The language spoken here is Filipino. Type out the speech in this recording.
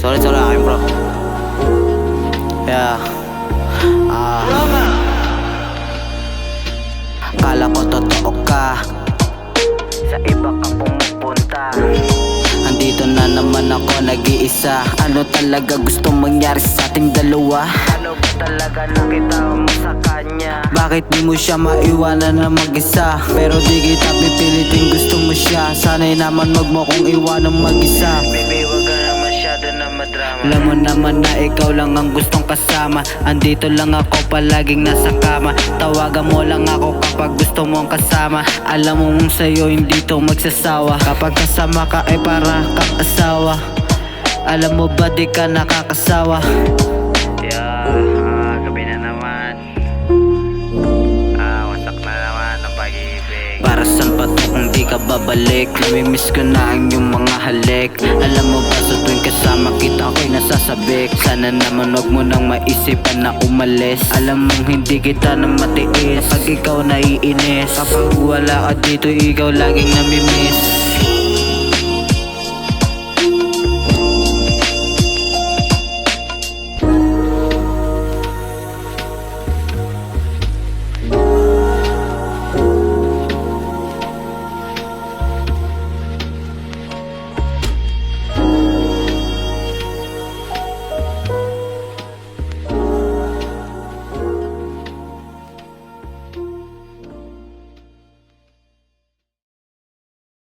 Sorry akin bro. Yeah. Kala ko totoo ka, sa iba ka pumupunta. Andito na naman ako nag-iisa. Ano talaga gusto mangyari sa ating dalawa? Ano ba talaga nakita mo sa kanya? Bakit di mo siya maiwanan na mag-isa? Pero di kita pipilitin, gusto mo siya. Sana'y naman wag mo kong iwanan mag-isa. Baby, wag ka na masyado na madrama. Alam mo naman na ikaw lang ang gustong kasama. Andito lang ako palaging nasa kama. Tawagan mo lang ako kapag gusto mong kasama. Alam mo sa'yo hindi to magsasawa. Kapag kasama ka ay para kang asawa. Alam mo ba di ka nakakasawa? Gabi na naman. Wasak na naman ang pag-ibig. Para saan pa to kung di ka babalik? Namimiss ko na ang iyong mga halik. Alam mo ba sa tuwing kasama kita ako'y nasasabik. Sana naman wag mo nang maisipan na umalis. Alam mong hindi kita na matiis pag ikaw naiinis. Kapag wala ka dito ikaw laging namimiss.